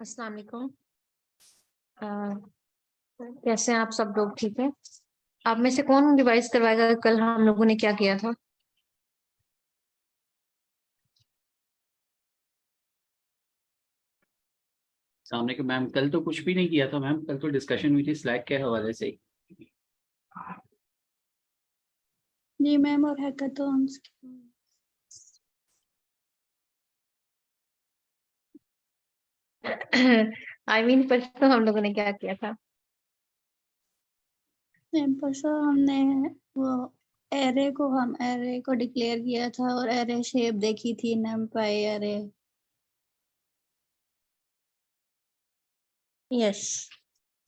अस्सलाम वालेकुम। अ, कैसे हैं आप सब लोग? ठीक है। आप में से कौन रिवाइज करवाएगा कल हम लोगों ने क्या किया था? सामने के मैम, कल तो कुछ भी नहीं किया था मैम। कल तो डिस्कशन हुई थी स्लैग के हवाले से ही। जी मैम, और हैकाथॉन्स आई मीन परसों हम लोगों ने क्या किया था? मैम परसों हमने वो एरे को डिक्लेयर किया था और एरे शेप देखी थी, नमपाई एरे। यस।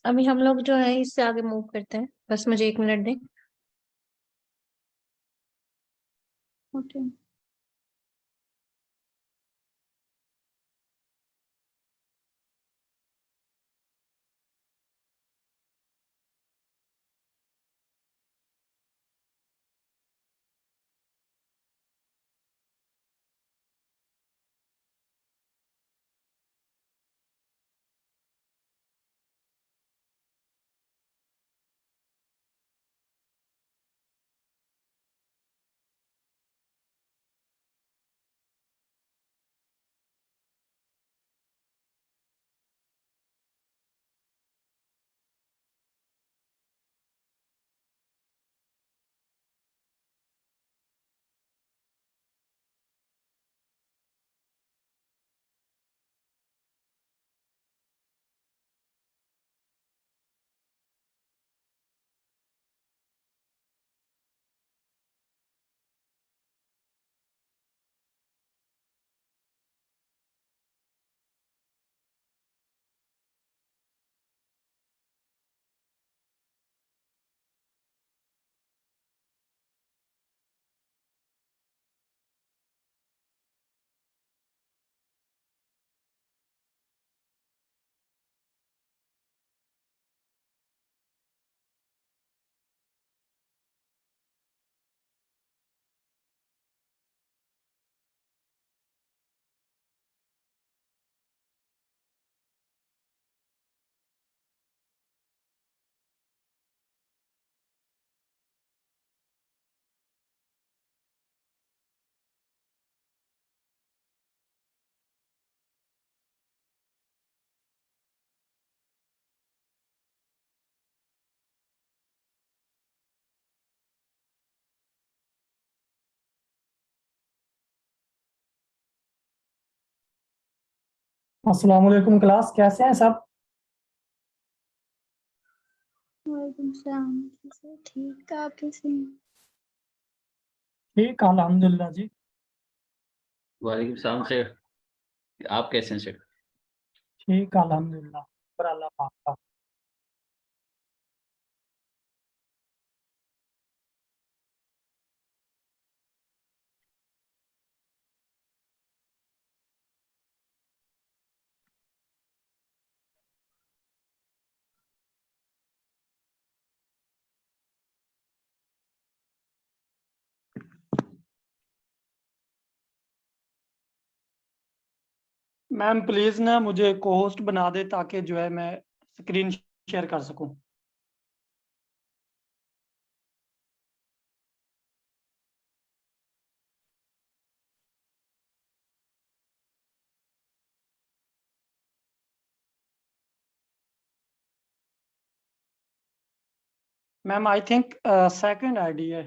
अभी हम लोग जो है इससे आगे मूव करते हैं। बस मुझे 1 मिनट दें। ओके। अस्सलाम वालेकुम क्लास, कैसे हैं सब? वालेकुम सलाम। ठीक, आप कैसे हैं? ठीक, अल्हम्दुलिल्लाह जी। वालेकुम सलाम से। आप कैसे हैं सर? ठीक, अल्हम्दुलिल्लाह, पर अल्लाह पाक का। मैम प्लीज ना मुझे को होस्ट बना दे ताकि जो है मैं स्क्रीन शेयर कर सकूं। Ma'am I think second ID है।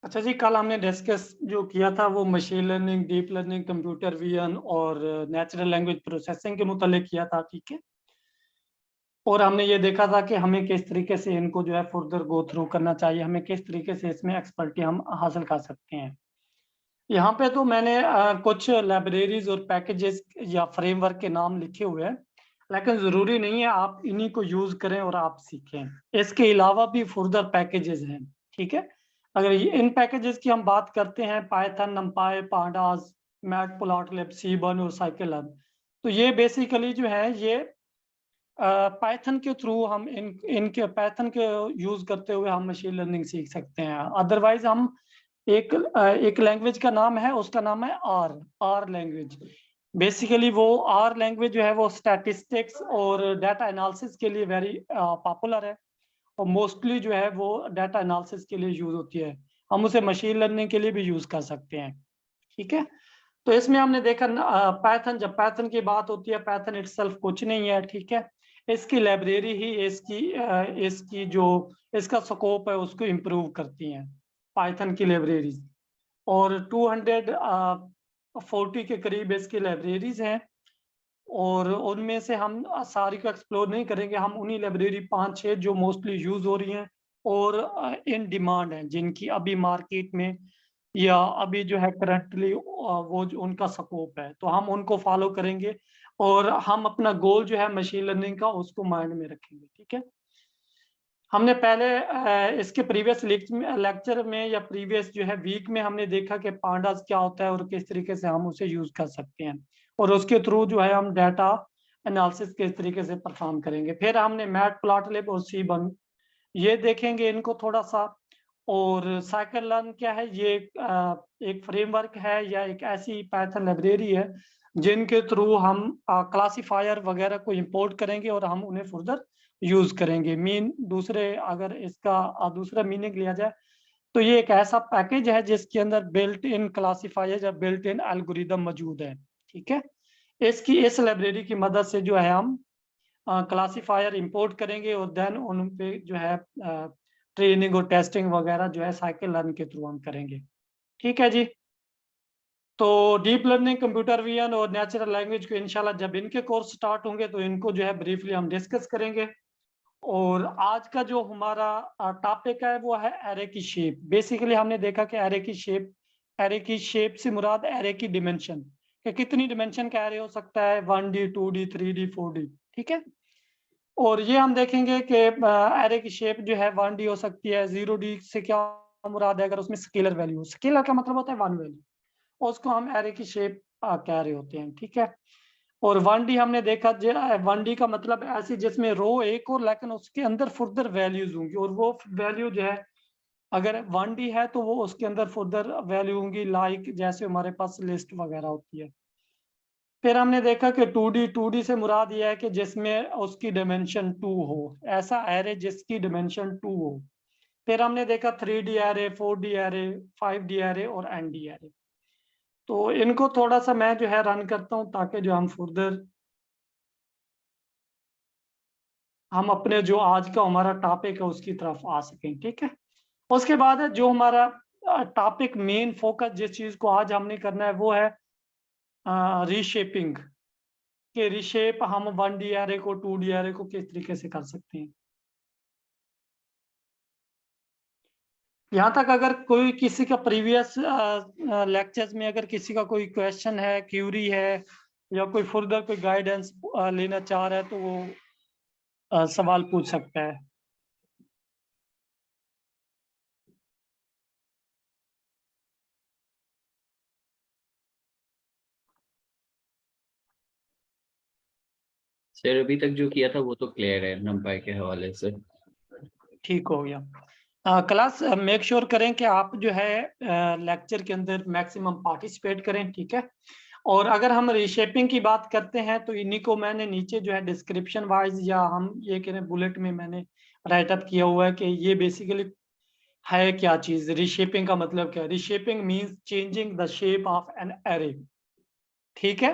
अच्छा जी, कल हमने डिस्कस जो किया था वो machine learning, deep learning, computer vision और नेचुरल लैंग्वेज प्रोसेसिंग के मुतालिक किया था, ठीक है। और हमने ये देखा था कि हमें किस तरीके से इनको जो है फर्दर गो थ्रू करना चाहिए, हमें किस तरीके से इसमें एक्सपर्टी हम हासिल कर सकते हैं। यहाँ पे तो मैंने कुछ लाइब्रेरीज और पैकेजेस या फ्रेमवर्क के नाम लिखे हुए हैं, लेकिन जरूरी नहीं है आप इन्हीं को यूज करें और आप सीखें। इसके अलावा भी फर्दर पैकेजेस हैं, ठीक है। अगर इन पैकेजेस की हम बात करते हैं, पाइथन, नमपाई, पांडास, मैटप्लॉटलिब, सीबर्न और साइकिलर्न, तो ये बेसिकली जो है ये पाइथन के थ्रू हम इनके पाइथन के यूज करते हुए हम मशीन लर्निंग सीख सकते हैं। अदरवाइज हम एक लैंग्वेज का नाम है, उसका नाम है आर लैंग्वेज। बेसिकली वो आर लैंग्वेज जो है वो स्टैटिस्टिक्स और डाटा एनालिसिस के लिए वेरी पॉपुलर है, और मोस्टली जो है वो डाटा एनालिसिस के लिए यूज होती है। हम उसे मशीन लर्निंग के लिए भी यूज कर सकते हैं, ठीक है। तो इसमें हमने देखा पाइथन, जब पाइथन की बात होती है, पाइथन इटसेल्फ कुछ नहीं है, ठीक है। इसकी लाइब्रेरी ही इसकी जो इसका स्कोप है उसको इम्प्रूव करती हैं, पाइथन की लाइब्रेरीज। और 240 के करीब इसकी लाइब्रेरीज हैं, और उनमें से हम सारी को एक्सप्लोर नहीं करेंगे। हम उन्हीं लाइब्रेरी 5-6 जो मोस्टली यूज हो रही हैं और इन डिमांड हैं, जिनकी अभी मार्केट में या अभी जो है करंटली वो जो उनका स्कोप है, तो हम उनको फॉलो करेंगे और हम अपना गोल जो है मशीन लर्निंग का उसको माइंड में रखेंगे, ठीक है। हमने पहले इसके प्रीवियस लेक्चर में या प्रीवियस जो है वीक में हमने देखा कि पांडास क्या होता है और किस तरीके से हम उसे यूज कर सकते हैं, और उसके थ्रू जो है हम डाटा एनालिसिस किस तरीके से परफॉर्म करेंगे। फिर हमने मैटप्लॉटलिब और सीबर्न ये देखेंगे इनको थोड़ा सा। और साइकिल लर्न क्या है, ये एक फ्रेमवर्क है या एक ऐसी पाइथन लाइब्रेरी है जिनके थ्रू हम क्लासिफायर वगैरह को इंपोर्ट करेंगे और हम उन्हें फर्दर यूज करेंगे। अगर इसका दूसरा मीनिंग लिया जाए तो ये एक ऐसा पैकेज है जिसके अंदर बिल्ट इन क्लासिफायर या बिल्ट इन एल्गोरिदम मौजूद है, ठीक है। इस लाइब्रेरी की मदद से जो है हम क्लासिफायर इंपोर्ट करेंगे और देन उन पे जो है ट्रेनिंग और टेस्टिंग वगैरह जो है साइकिल लर्न के थ्रू हम करेंगे, ठीक है जी। तो डीप लर्निंग, कंप्यूटर विजन और नेचुरल लैंग्वेज को इंशाल्लाह जब इनके कोर्स स्टार्ट होंगे तो इनको जो है ब्रीफली हम डिस्कस करेंगे। और आज का जो हमारा टॉपिक है वो है एरे की शेप। बेसिकली हमने देखा कि एरे की शेप से मुराद एरे की डिमेंशन, कि कितनी डिमेंशन का एरे हो सकता है, 1D 2D 3D 4D, ठीक है। और ये हम देखेंगे कि एरे की शेप जो है 1D हो सकती है। 0D से क्या मुराद है, अगर उसमें स्केलर वैल्यू हो, स्केलर का मतलब होता है 1 वैल्यू, उसको हम एरे की शेप कह रहे होते हैं, ठीक है। और 1D हमने देखा 1D का मतलब ऐसी जिसमें रो एक और लेकिन उसके अंदर फर्दर वैल्यूज होंगी, और वो वैल्यू जो है अगर 1D है तो वो उसके अंदर फर्दर वैल्यू होंगी, लाइक जैसे हमारे पास लिस्ट वगैरह होती है। फिर हमने देखा कि 2D से मुराद ये है कि जिसमें उसकी डिमेंशन 2 हो, ऐसा एरे जिसकी डिमेंशन 2 हो। फिर हमने देखा 3D array, 4D array, 5D array और ND एरे। तो इनको थोड़ा सा मैं जो है रन करता हूँ ताकि जो हम अपने जो आज का हमारा टॉपिक है उसकी तरफ आ सकें, ठीक है। उसके बाद है जो हमारा टॉपिक मेन फोकस, जिस चीज को आज हमने करना है वो है रीशेपिंग, कि रीशेप हम 1D एरे को 2D एरे को किस तरीके से कर सकते हैं। यहाँ तक अगर कोई किसी का प्रीवियस लेक्चर्स में अगर किसी का कोई क्वेश्चन है, क्यूरी है, या कोई फर्दर कोई गाइडेंस लेना चाह रहा है तो वो सवाल पूछ सकता है। सर अभी तक जो किया था वो तो क्लियर है नंपाई के हवाले से। ठीक हो गया। क्लास मेक श्योर करें कि आप जो है लेक्चर के अंदर मैक्सिमम पार्टिसिपेट करें, ठीक है। और अगर हम रीशेपिंग की बात करते हैं तो इन्हीं को मैंने नीचे जो है डिस्क्रिप्शन वाइज या हम ये कह रहे हैं बुलेट में मैंने राइटअप किया हुआ है कि ये बेसिकली है क्या चीज। रीशेपिंग का मतलब क्या है? Reshaping means changing the shape of an array, ठीक है।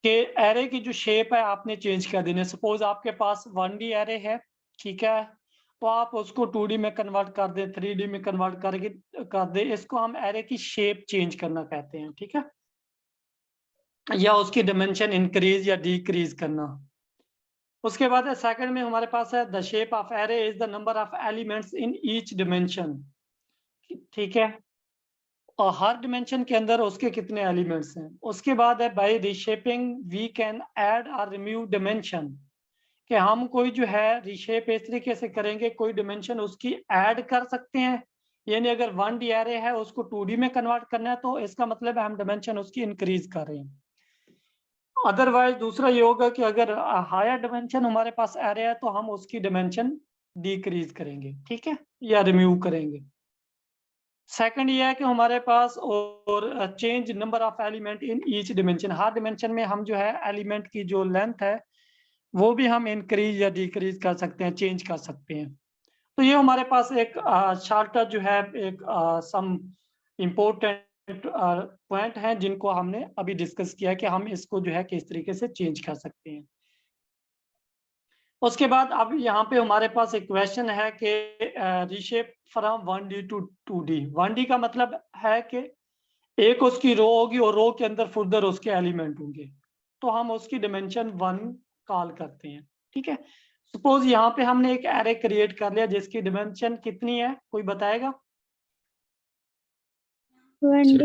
कि एरे की जो शेप है आपने चेंज कर देनी है। सपोज आपके पास 1D एरे है, ठीक है, तो आप उसको 2D में कन्वर्ट कर दें, 3D में कन्वर्ट कर दे, इसको हम एरे की शेप चेंज करना कहते हैं, ठीक है, या उसकी डिमेंशन इंक्रीज या डिक्रीज करना। उसके बाद सेकंड में हमारे पास है the shape of array is the number of elements in each dimension, ठीक है। हर डिमेंशन के अंदर उसके कितने एलिमेंट्स हैं। उसके बाद है by reshaping we can add और रिमूव डिमेंशन, कि हम कोई जो है रीशेप इस तरीके से करेंगे, कोई डिमेंशन उसकी ऐड कर सकते हैं, यानी अगर 1D एरे है उसको 2D में कन्वर्ट करना है तो इसका मतलब है हम डिमेंशन उसकी इंक्रीज कर रहे हैं। अदरवाइज दूसरा ये होगा कि अगर हायर डिमेंशन हमारे पास एरे है तो हम उसकी डिमेंशन डिक्रीज करेंगे, ठीक है, या रिमूव करेंगे। सेकंड ये है कि हमारे पास और change number of element in each dimension, her dimension में हम जो है एलिमेंट की जो लेंथ है वो भी हम इंक्रीज या डिक्रीज कर सकते हैं, चेंज कर सकते हैं। तो ये हमारे पास एक शॉर्टकट जो है एक सम इम्पोर्टेंट पॉइंट हैं जिनको हमने अभी डिस्कस किया कि हम इसको जो है किस तरीके से चेंज कर सकते हैं। उसके बाद अब यहाँ पे हमारे पास एक क्वेश्चन है कि reshape from 1D to 2D। 1D का मतलब है कि एक उसकी रो होगी और रो के अंदर फुर्दर उसके एलिमेंट होंगे, तो हम उसकी डिमेंशन 1 कॉल करते हैं, ठीक है। सपोज यहाँ पे हमने एक एरे क्रिएट कर लिया जिसकी डिमेंशन कितनी है, कोई बताएगा? 1D।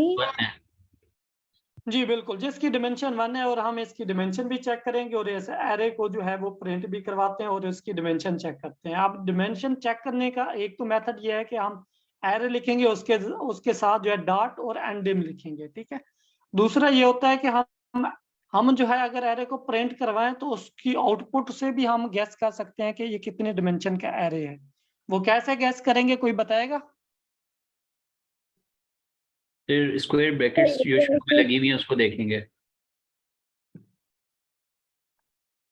जी बिल्कुल, जिसकी डिमेंशन 1 है, और हम इसकी डिमेंशन भी चेक करेंगे और इस एरे को जो है वो प्रिंट भी करवाते हैं और इसकी डिमेंशन चेक करते हैं। अब डिमेंशन चेक करने का एक तो मेथड ये है कि हम एरे लिखेंगे, उसके साथ जो है डॉट और एंडिम लिखेंगे, ठीक है। दूसरा ये होता है कि हम जो है अगर एरे को प्रिंट करवाएं तो उसकी आउटपुट से भी हम गैस कर सकते हैं कि ये कितने डिमेंशन का एरे है। वो कैसे गैस करेंगे, कोई बताएगा? फिर स्क्वायर ब्रैकेट्स जो शुरू में लगी हुई है उसको देखेंगे।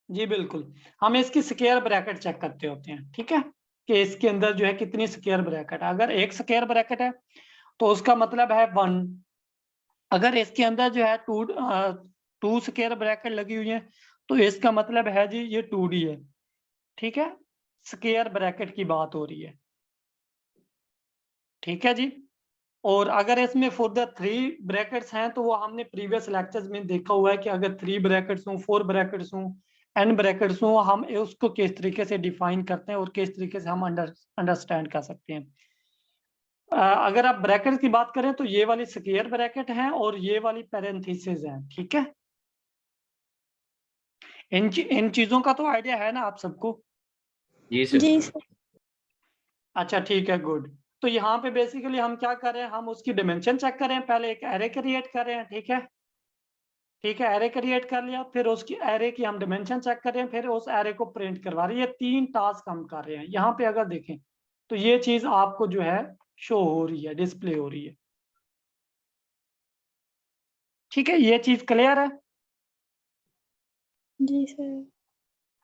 जी बिल्कुल, हम इसकी स्क्वायर ब्रैकेट चेक करते होते हैं, ठीक है, कि इसके अंदर जो है कितनी स्क्वायर ब्रैकेट। अगर एक स्क्वायर ब्रैकेट है तो उसका मतलब है 1। अगर इसके अंदर जो है टू स्क्वायर ब्रैकेट लगी हुई है तो इसका मतलब है जी ये 2D है, ठीक है, स्क्वायर ब्रैकेट की बात हो रही है, ठीक है जी। और अगर इसमें फर्दर 3 ब्रैकेट्स हैं तो वो हमने प्रीवियस लेक्चर्स में देखा हुआ है कि अगर 3 ब्रैकेट्स हों, 4 ब्रैकेट्स हों, n ब्रैकेट्स हों, हम उसको किस तरीके से डिफाइन करते हैं और किस तरीके से हम अंडरस्टैंड कर सकते हैं। अगर आप ब्रैकेट की बात करें तो ये वाली स्क्वायर ब्रैकेट है और ये वाली पैरेंथेसिस है, ठीक है। इन चीजों का तो आइडिया है ना आप सबको? जी सर। जी सर। अच्छा ठीक है, गुड। तो यहाँ पे बेसिकली हम क्या कर रहे हैं, हम उसकी डिमेंशन चेक कर रहे हैं, पहले एक एरे क्रिएट कर रहे हैं, ठीक है, ठीक है, एरे क्रिएट कर लिया, फिर उसकी एरे की हम डिमेंशन चेक कर रहे हैं, फिर उस एरे को प्रिंट करवा रहे हैं। ये 3 टास्क हम कर रहे हैं। यहाँ पे अगर देखें तो ये चीज आपको जो है शो हो रही है, डिस्प्ले हो रही है, ठीक है, ये चीज क्लियर है? जी सर।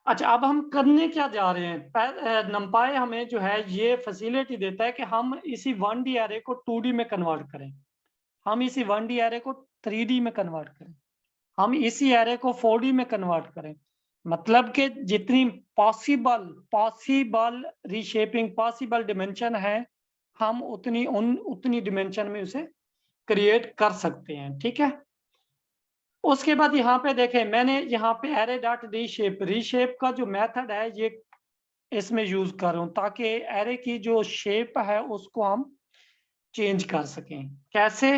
अच्छा, अब हम करने क्या जा रहे हैं, नंपाई हमें जो है ये फैसिलिटी देता है कि हम इसी 1D एरे को 2D में कन्वर्ट करें, हम इसी 1D एरे को 3D में कन्वर्ट करें, हम इसी एरे को 4D में कन्वर्ट करें। मतलब कि जितनी पॉसिबल रीशेपिंग, पॉसिबल डिमेंशन है, हम उतनी डिमेंशन में उसे क्रिएट कर सकते हैं, ठीक है। उसके बाद यहाँ पे देखें, मैंने यहाँ पे एरे डॉट रीशेप का जो मेथड है ये इसमें यूज कर रहा हूँ ताकि एरे की जो शेप है उसको हम चेंज कर सकें। कैसे?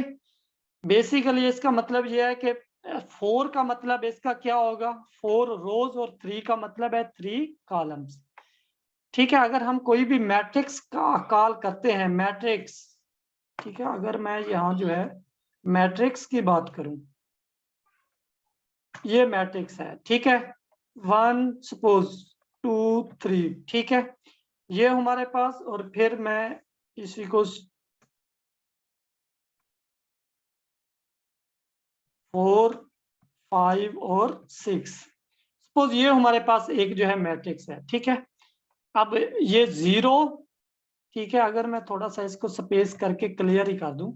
बेसिकली इसका मतलब ये है कि 4 का मतलब इसका क्या होगा, 4 रोज, और 3 का मतलब है 3 कॉलम्स, ठीक है। अगर हम कोई भी मैट्रिक्स का कॉल करते हैं, मैट्रिक्स, ठीक है, अगर मैं यहाँ जो है मैट्रिक्स की बात करूं, ये मैट्रिक्स है, ठीक है, 1 सपोज 2 3, ठीक है, ये हमारे पास, और फिर मैं इसी को 4 5 और 6, सपोज ये हमारे पास एक जो है मैट्रिक्स है, ठीक है। अब ये 0, ठीक है, अगर मैं थोड़ा सा इसको स्पेस करके क्लियर ही कर दूं,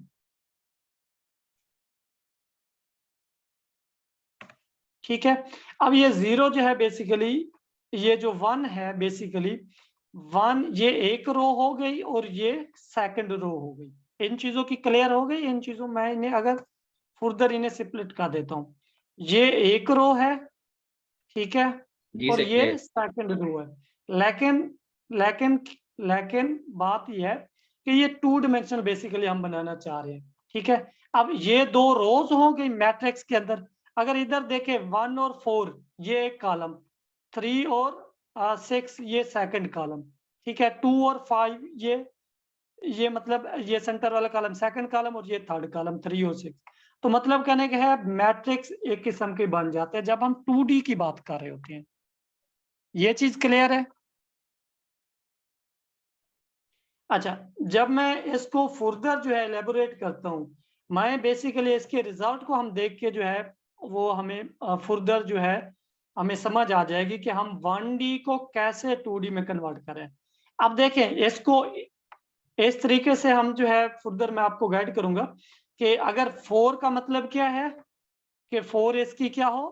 ठीक है। अब ये 0 जो है बेसिकली, ये जो 1 है बेसिकली 1, ये एक रो हो गई और ये सेकंड रो हो गई। इन चीजों की क्लियर हो गई? इन चीजों मैं इन्हें अगर फुर्दर इन्हें स्प्लिट कर देता हूँ, ये एक रो है, ठीक है, जी और सर, ये clear। सेकंड रो है। लेकिन लेकिन लेकिन बात यह है कि ये 2 डिमेंशनल बेसिकली हम बनाना चाह रहे हैं, ठीक है। अब ये 2 रोज हो गई मैट्रिक्स के अंदर। अगर इधर देखें 1 और 4 ये एक कॉलम, 3 और 6 ये सेकंड कॉलम, ठीक है। 2 और 5 ये मतलब ये सेंटर वाला कॉलम सेकंड कॉलम और ये थर्ड कॉलम 3 और 6। तो मतलब कहने का है मैट्रिक्स एक किस्म के बन जाते हैं जब हम 2D की बात कर रहे होते हैं। ये चीज क्लियर है? अच्छा, जब मैं इसको फर्दर जो है एलेबोरेट करता हूँ, मैं बेसिकली इसके रिजल्ट को हम देख के जो है वो हमें फर्दर जो है हमें समझ आ जाएगी कि हम 1D को कैसे 2D में कन्वर्ट करें। अब देखें इसको इस तरीके से हम जो है फर्दर मैं आपको गाइड करूंगा कि अगर 4 का मतलब क्या है कि 4 इसकी क्या हो,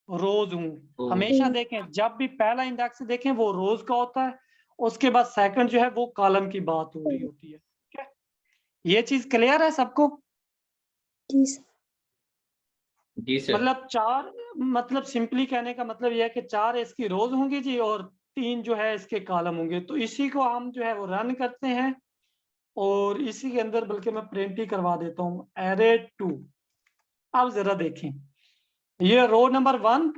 रोज हूं। हमेशा देखें जब भी पहला इंडेक्स देखें वो रोज का होता है, उसके बाद सेकंड जो है वो कॉलम की बात हो रही होती है। ठीक है, ये चीज क्लियर है सबको? जी सर। जी सर। मतलब 4 मतलब सिंपली कहने का मतलब यह है कि 4 इसकी रोज होंगी जी और 3 जो है इसके कॉलम होंगे। तो इसी को हम जो है वो रन करते हैं और इसी के अंदर बल्कि मैं प्रिंट ही करवा देता हूँ एरे 2। अब जरा देखें ये रो नंबर 1,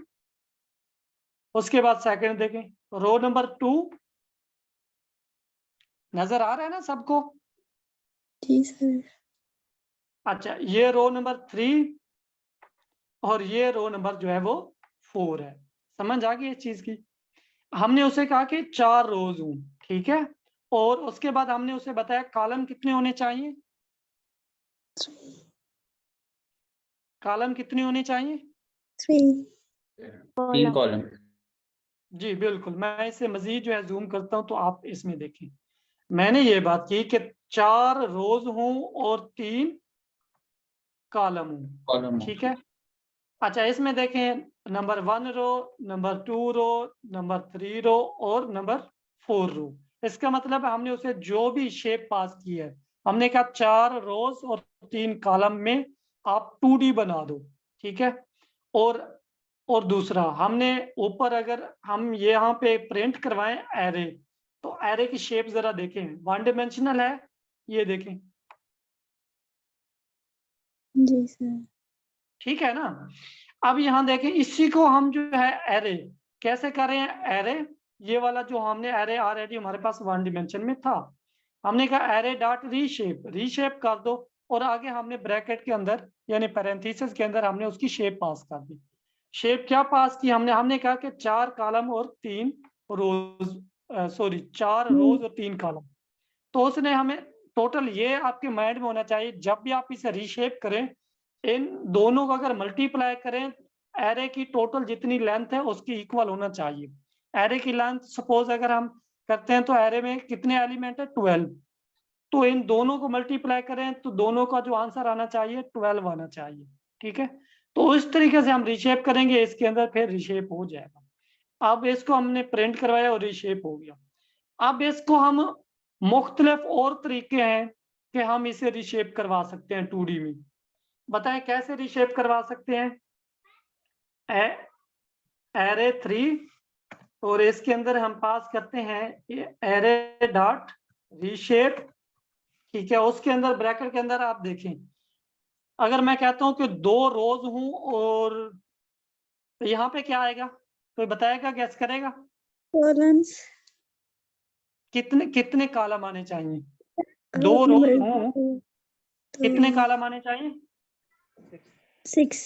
उसके बाद सेकंड देखें रो नंबर 2, नजर आ रहा है ना सबको? जी सर। अच्छा, ये रो नंबर 3 और ये रो नंबर जो है वो 4 है। समझ आ गई इस चीज की? हमने उसे कहा कि 4 रोज हूं, ठीक है। और उसके बाद हमने उसे बताया कॉलम कितने होने चाहिए, कॉलम कितने होने चाहिए? 3 3 कॉलम। जी बिल्कुल, मैं इसे मजीद जो है जूम करता हूं तो आप इसमें देखें। मैंने ये बात की कि 4 रोज हूं और 3 कॉलम हूं, कॉलम। ठीक है। अच्छा, इसमें देखें नंबर 1 रो, नंबर 2 रो, नंबर 3 रो और नंबर 4 रो। इसका मतलब हमने उसे जो भी शेप पास की है, हमने कहा 4 रोज और 3 कॉलम में आप 2D बना दो, ठीक है। और दूसरा हमने ऊपर अगर हम यहाँ पे प्रिंट करवाएं एरे, तो एरे की शेप जरा देखें, 1 डायमेंशनल है, ये देखें, जी सर। ठीक है ना। अब यहाँ देखें इसी को हम जो है एरे कैसे कर रहे हैं, एरे ये वाला जो हमने एरे ऑलरेडी हमारे पास 1 डिमेंशन में था, हमने कहा एरे डॉट रीशेप कर दो और आगे हमने ब्रैकेट के अंदर यानी पैरेंथेसिस के अंदर हमने उसकी शेप पास कर दी। शेप क्या पास की हमने कहा कि 4 कॉलम और 3 रोज, 4 रोज और 3 कॉलम। तो उसने हमें टोटल, ये आपके माइंड में होना चाहिए जब भी आप इसे रीशेप करें, इन दोनों को अगर मल्टीप्लाई करें, एरे की टोटल जितनी लेंथ है उसकी इक्वल होना चाहिए। एरे की लेंथ सपोज अगर हम करते हैं तो एरे में कितने एलिमेंट है, 12। तो इन दोनों को मल्टीप्लाई करें तो दोनों का जो आंसर आना चाहिए 12 आना चाहिए, ठीक है। तो इस तरीके से हम रिशेप करेंगे इसके अंदर, फिर रिशेप हो जाएगा। अब इसको हमने प्रिंट करवाया और रिशेप हो गया। अब इसको हम मुख्तलिफ और तरीके हैं कि हम इसे रिशेप करवा सकते हैं 2D में। बताएं कैसे रिशेप करवा सकते हैं। एरे 3 और इसके अंदर हम पास करते हैं एरे डॉट रीशेप, ठीक है। उसके अंदर ब्रैकेट के अंदर आप देखें, अगर मैं कहता हूं कि 2 रोज हूं और तो यहाँ पे क्या आएगा, कोई बताएगा, गैस करेगा? कॉलम्स कितने कितने कॉलम आने चाहिए? 2 रोज हूं, कितने कॉलम आने चाहिए? 6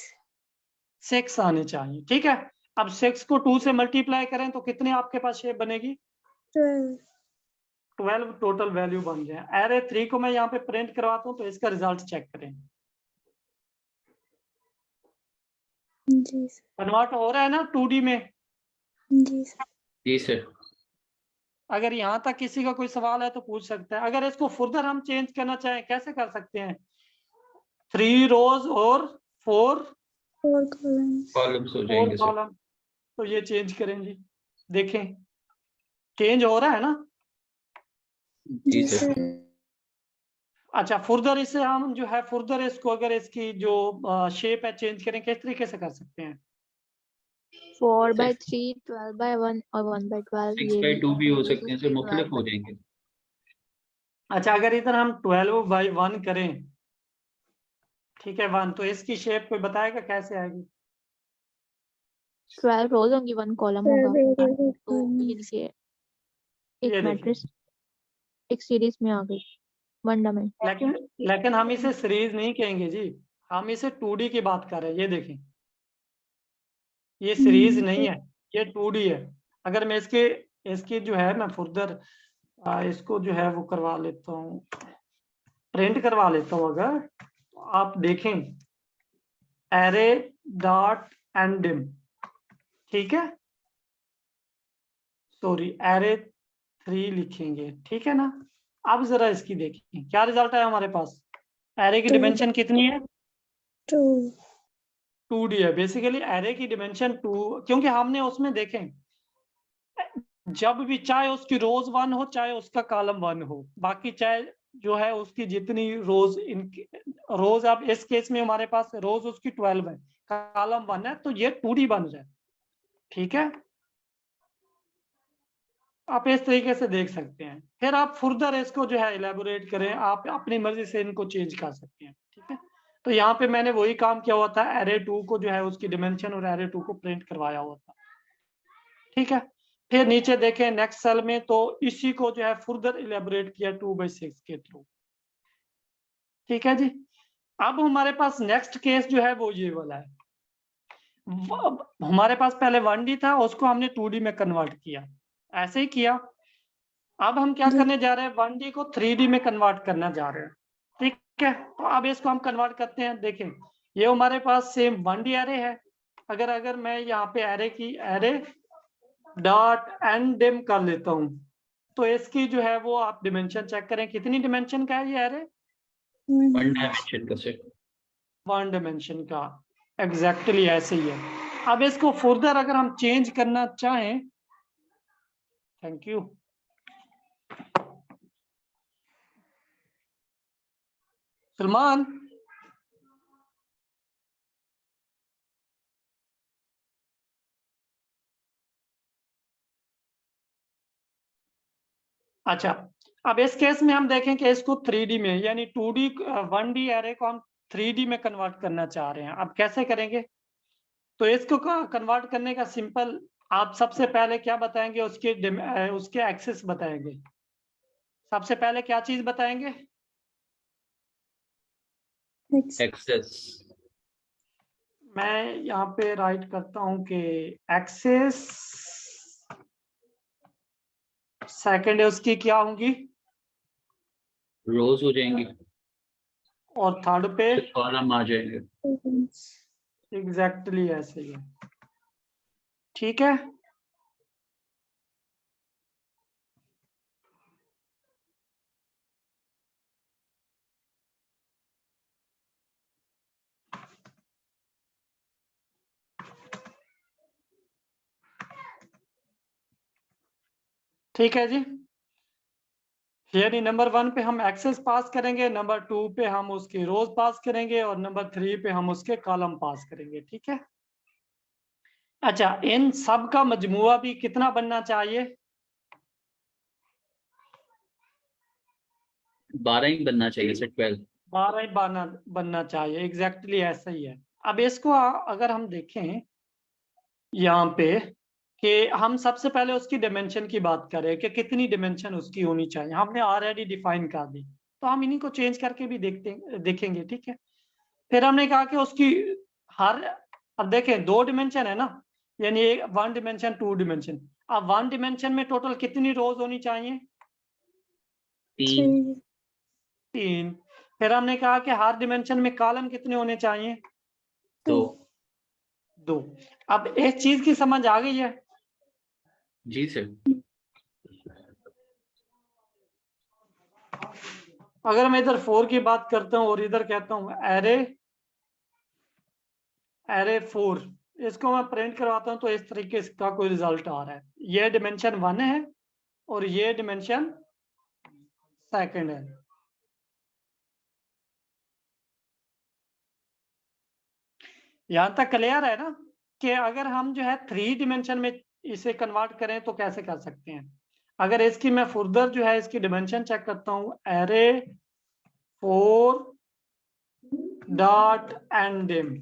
6 आने चाहिए, ठीक है। अब 6 को 2 से मल्टीप्लाई करें तो कितने आपके पास शेप बनेगी? 12 12 टोटल वैल्यू बन जाए। एरे 3 को मैं यहाँ पे प्रिंट करवाता हूँ तो इसका रिजल्ट चेक करें। जी सर। कन्वर्ट हो रहा है ना 2D में? जी सर। जी सर। अगर यहाँ तक किसी का कोई सवाल है तो पूछ सकता है। अगर इसको फर्दर हम चेंज करना चाहें कैसे कर सकते हैं? 3 रोज और 4 4 कॉलम्स कॉलम्स हो जाएंगे सर। कॉलम, तो ये चेंज करेंगे, देखें चेंज हो रहा है ना। जी जी सर। सर। अच्छा, फर्दर इसे हम जो है फर्दर इसको अगर इसकी जो शेप है चेंज करें किस तरीके से कर सकते हैं? 4/3, 12/1 और 1/12 ये 6/2 भी हो सकते हैं सर, 2/3, मुख्तलिफ हो 12/2। जाएंगे। अच्छा, अगर इधर हम 12/1 करें ठीक है 1, तो इसकी शेप कोई बताएगा कैसे आएगी? 12 रोज होंगी, 1 कॉलम होगा। तो ये देखिए ये एक देखिए। मैट्रिक्स एक सीरीज में आ गई, वनडा में। लेकिन हम इसे सीरीज नहीं कहेंगे जी, हम इसे 2D की बात कर रहे हैं। ये देखें, ये सीरीज नहीं है, ये 2D है। अगर मैं इसकी जो है मैं फर्दर इसको जो है वो करवा लेता हूँ, प्रिंट करवा लेता हूँ। अगर तो आप देखें एरे डॉट एंड डिम, ठीक है, सॉरी एरे 3 लिखेंगे, ठीक है ना। अब जरा इसकी देखिए क्या रिजल्ट है हमारे पास। एरे की डिमेंशन कितनी है? 2D है। बेसिकली एरे की डिमेंशन 2, क्योंकि हमने उसमें देखें जब भी चाहे उसकी रोज 1 हो चाहे उसका कॉलम 1 हो, बाकी चाहे जो है उसकी जितनी रोज रोज, अब इस केस में हमारे पास रोज उसकी 12 है, कॉलम 1 है, तो ये 2D बन जाए, ठीक है। आप इस तरीके से देख सकते हैं। फिर आप फर्दर इसको जो है इलेबोरेट करें, आप अपनी मर्जी से इनको चेंज कर सकते हैं, ठीक है। तो यहाँ पे मैंने वही काम किया हुआ था, एरे 2 को जो है उसकी डिमेंशन और एरे 2 को प्रिंट करवाया हुआ था, ठीक है। फिर नीचे देखें नेक्स्ट सेल में, तो इसी को जो है फर्दर इलेबोरेट किया 2/6 के थ्रू, ठीक है जी। अब हमारे पास नेक्स्ट केस जो है वो ये वाला है। हमारे पास पहले 1D था, उसको हमने 2D में कन्वर्ट किया, ऐसे ही किया। अब हम क्या करने जा रहे हैं, 1D को 3D में कन्वर्ट करना जा रहे हैं, ठीक है। तो अब इसको हम कन्वर्ट करते हैं। देखें ये हमारे पास सेम 1D एरे है। अगर मैं यहाँ पे एरे डॉट एंड डिम कर लेता हूँ, तो इसकी जो है वो आप डिमेंशन चेक करें, कितनी डिमेंशन का है ये एरे? 1 डायमेंशन का सेट। 1 डिमेंशन का, एग्जैक्टली ऐसे ही है। अब इसको फर्दर अगर हम चेंज करना चाहें, थैंक यू, सलमान, अच्छा। अब इस केस में हम देखें कि इसको 3D में, यानी 2D 1D एरे को हम 3D में कन्वर्ट करना चाह रहे हैं। अब कैसे करेंगे? तो इसको कन्वर्ट करने का सिंपल, आप सबसे पहले क्या बताएंगे, उसके एक्सेस बताएंगे। सबसे पहले क्या चीज बताएंगे? एक्सेस। मैं यहाँ पे राइट करता हूँ कि एक्सेस, सेकंड है उसकी क्या होंगी? रोज हो जाएंगी और थर्ड पे कॉलम आ जाएंगे। एग्जैक्टली ऐसे ही है, ठीक है। ठीक है जी, यानी नंबर 1 पे हम एक्सेस पास करेंगे, नंबर 2 पे हम उसकी रोज पास करेंगे, और नंबर 3 पे हम उसके कॉलम पास करेंगे, ठीक है। अच्छा, इन सब का मजमुआ भी कितना बनना चाहिए? 12 ही बनना चाहिए से 12। 12 ही बनना चाहिए, एग्जैक्टली ऐसा ही है। अब इसको अगर हम देखें यहाँ पे कि हम सबसे पहले उसकी डिमेंशन की बात करें कि कितनी डिमेंशन उसकी होनी चाहिए, हमने ऑलरेडी डिफाइन कर दी, तो हम इन्हीं को चेंज करके भी देखेंगे, ठीक है। फिर हमने कहा कि उसकी हर, अब देखें 2 डिमेंशन है ना, यानी 1 डिमेंशन 2 डिमेंशन। अब 1 डिमेंशन में टोटल कितनी रोज होनी चाहिए? 3। फिर हमने कहा कि हर डिमेंशन में कॉलम कितने होने चाहिए? 2। अब एक चीज की समझ आ गई है? जी सर। अगर मैं इधर 4 की बात करता हूँ और इधर कहता हूँ एरे 4, इसको मैं प्रिंट करवाता हूँ, तो इस तरीके का कोई रिजल्ट आ रहा है। ये डिमेंशन 1 है और ये डिमेंशन 2 है। यहां तक क्लियर है ना, कि अगर हम जो है 3 डिमेंशन में इसे कन्वर्ट करें तो कैसे कर सकते हैं। अगर इसकी मैं फर्दर जो है इसकी डिमेंशन चेक करता हूँ, एरे 4 डॉट एंड डिम।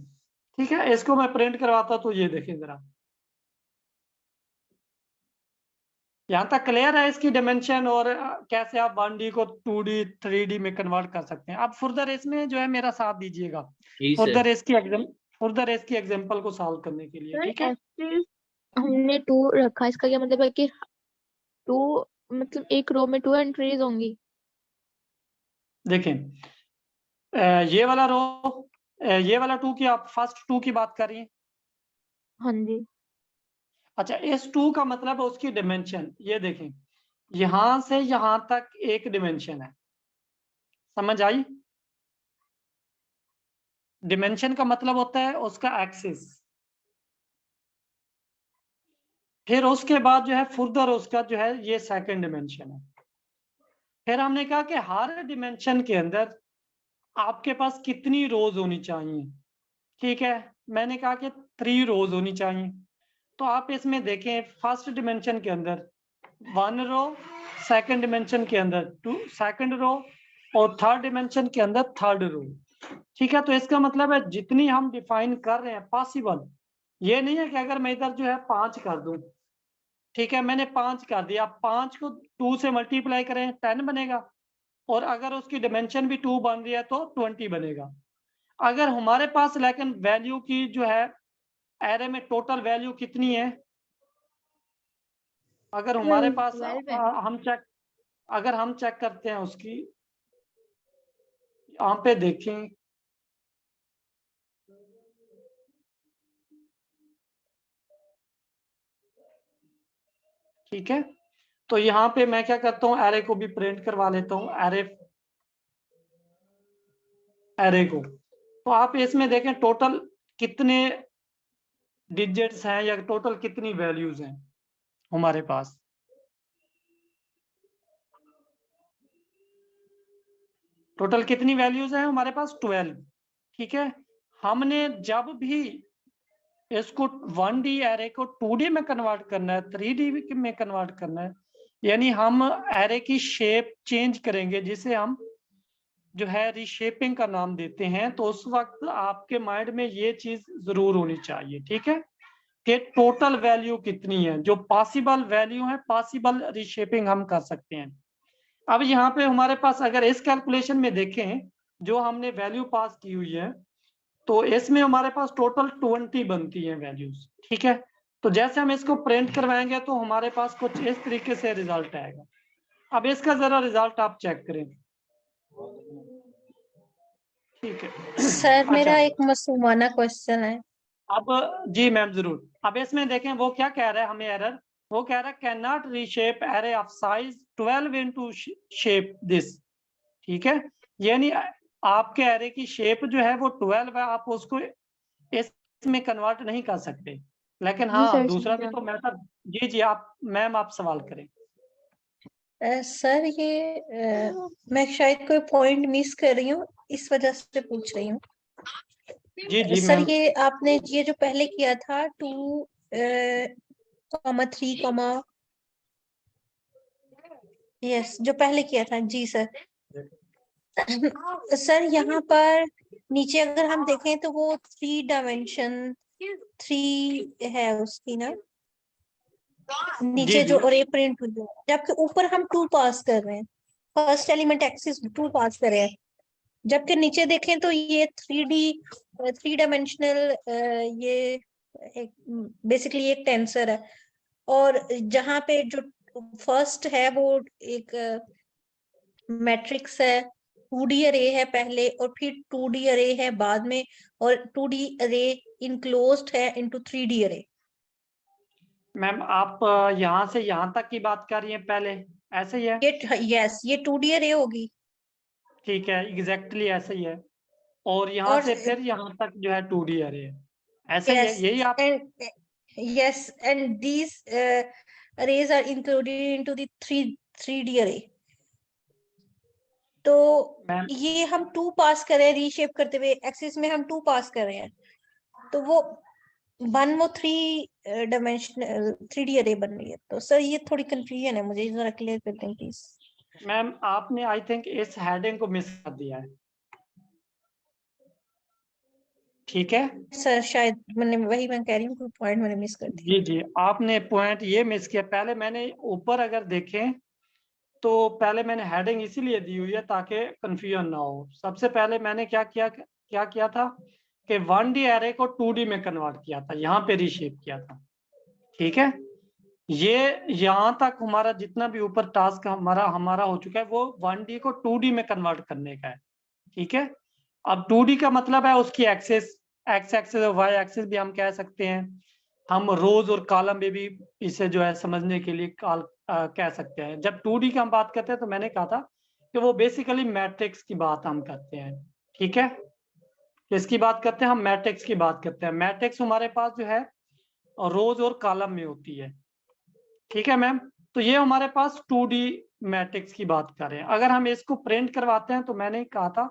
ठीक है, इसको मैं प्रिंट करवाता तो ये देखें जरा, यहाँ तक क्लियर है इसकी डायमेंशन और कैसे आप 1D को 2D 3D में कन्वर्ट कर सकते हैं। अब फर्दर इसमें जो है मेरा साथ दीजिएगा, जी सर। फर्दर इसकी एग्जांपल को सॉल्व करने के लिए। सर ठीक है, एक्सिस हमने 2 रखा, इसका क्या मतलब है कि 2 मतलब एक रो में 2 एंट्रीज होंगी? देखें ये वाला रो, ये वाला 2 की आप फर्स्ट 2 की बात कर रही हैं। हाँ जी। अच्छा, इस 2 का मतलब है उसकी डिमेंशन। ये देखें, यहां से यहां तक एक डिमेंशन है, समझ आई? डिमेंशन का मतलब होता है उसका एक्सिस। फिर उसके बाद जो है फर्दर उसका जो है ये सेकंड डिमेंशन है। फिर हमने कहा कि हर डिमेंशन के अंदर आपके पास कितनी रोज होनी चाहिए। ठीक है, मैंने कहा कि 3 रोज होनी चाहिए। तो आप इसमें देखें, फर्स्ट डिमेंशन के अंदर 1 रो, सेकंड डिमेंशन के अंदर 2 सेकंड रो, और थर्ड डिमेंशन के अंदर थर्ड रो। ठीक है, तो इसका मतलब है जितनी हम डिफाइन कर रहे हैं पॉसिबल, ये नहीं है कि अगर मैं इधर जो है 5 कर दूं, ठीक है मैंने 5 कर दिया, 5 को 2 से मल्टीप्लाई करें 10 बनेगा, और अगर उसकी डिमेंशन भी 2 बन रही है तो 20 बनेगा। अगर हमारे पास लेकिन वैल्यू की जो है एरे में टोटल वैल्यू कितनी है, अगर हमारे पास 12 है। अगर हम चेक करते हैं उसकी, यहाँ पे देखें, ठीक है, तो यहाँ पे मैं क्या करता हूँ, एरे को भी प्रिंट करवा लेता हूँ, एरे को। तो आप इसमें देखें टोटल कितने डिजिट्स हैं या टोटल कितनी वैल्यूज हैं हमारे पास। टोटल कितनी वैल्यूज हैं हमारे पास? 12। ठीक है, हमने जब भी इसको 1D एरे को 2D में कन्वर्ट करना है, 3D में कन्वर्ट करना है, यानी हम एरे की शेप चेंज करेंगे, जिसे हम जो है रीशेपिंग का नाम देते हैं, तो उस वक्त आपके माइंड में ये चीज जरूर होनी चाहिए। ठीक है, कि टोटल वैल्यू कितनी है, जो पॉसिबल वैल्यू है, पॉसिबल रीशेपिंग हम कर सकते हैं। अब यहाँ पे हमारे पास अगर इस कैलकुलेशन में देखें, जो हमने वैल्यू पास की हुई है, तो इसमें हमारे पास टोटल 20 बनती है वैल्यूज। ठीक है, तो जैसे हम इसको प्रिंट करवाएंगे तो हमारे पास कुछ इस तरीके से रिजल्ट आएगा। अब इसका जरा रिजल्ट आप चेक करें। ठीक है सर मेरा अच्छा, एक मासूमाना क्वेश्चन है। अब जी मैम जरूर। अब इसमें देखें वो क्या कह रहा है हमें एरर, वो कह रहा है can not reshape array of size 12 into shape this. ठीक है, यानी आपके एरे की शेप जो है वो 12 है, आप उसको इसमें कन्वर्ट नहीं कर सकते। लेकिन जी हाँ सर दूसरा भी समझा। तो मेथड। जी जी, आप मैम आप सवाल करें। सर ये मैं शायद कोई पॉइंट मिस कर रही हूँ, इस वजह से पूछ रही हूँ। जी जी सर मैम। ये आपने ये जो पहले किया था 2, 3, यस जो पहले किया था, जी सर। सर यहाँ पर नीचे अगर हम देखें तो वो 3 डायमेंशन 3 है उसकी ना, जी नीचे जी जो और प्रिंट हुई है, जबकि ऊपर हम 2 पास कर रहे हैं, फर्स्ट एलिमेंट एक्सिस 2 पास कर रहे हैं, जबकि नीचे देखें तो ये 3 डायमेंशनल ये एक बेसिकली एक टेंसर है, और जहाँ पे जो फर्स्ट है वो एक मैट्रिक्स है, 2D अरे है पहले और फिर 2D अरे है बाद में, और 2D अरे इनक्लोज्ड है इनटू 3D अरे। मैम आप यहाँ से यहाँ तक की बात कर रही हैं पहले, ऐसे ही है? ये यस ये 2D अरे होगी, ठीक है, एग्जैक्टली ऐसे ही है। और यहाँ और से फिर यहाँ तक जो है 2D अरे है, ऐसे ही है, yes यही आप। and yes and these arrays are included into the 3D array। तो मैम ये हम 2 पास कर रहे हैं रीशेप करते हुए, एक्सिस में हम 2 पास कर रहे हैं, तो वो 3 डायमेंशनल 3D अरे बन रही है। तो सर ये थोड़ी कंफ्यूजन है, मुझे जरा क्लियर कर दें प्लीज। मैम आपने आई थिंक इस हेडिंग को मिस कर दिया है। ठीक है सर शायद मैंने वही मैं कह रही हूँ, पॉइंट मैंने मिस कर दिया। जी जी, आपने पॉइंट ये मिस किया। पहले मैंने ऊपर अगर देखें तो पहले मैंने हेडिंग इसीलिए दी हुई है ताकि कंफ्यूजन ना हो। सबसे पहले मैंने क्या किया था कि 1D एरे को 2D में कन्वर्ट किया था, यहाँ पे रीशेप किया था। ठीक है, ये यहाँ तक हमारा जितना भी ऊपर टास्क हमारा हो चुका है वो 1D को 2D में कन्वर्ट करने का है। ठीक है, अब 2D का मतलब है उसकी एक्सेस, एक्स एक्सेस और वाई एक्सेस भी हम कह सकते हैं। हम रोज और कॉलम में भी इसे जो है समझने के लिए कह सकते हैं। जब 2D की हम बात करते हैं तो मैंने कहा था कि वो बेसिकली मैट्रिक्स की बात हम करते हैं। ठीक है, किसकी बात करते हैं हम? मैट्रिक्स की बात करते हैं। मैट्रिक्स हमारे पास जो है रोज और कॉलम में होती है। ठीक है मैम, तो ये हमारे पास 2D मैट्रिक्स की बात कर रहे हैं। अगर हम इसको प्रिंट करवाते हैं तो मैंने कहा था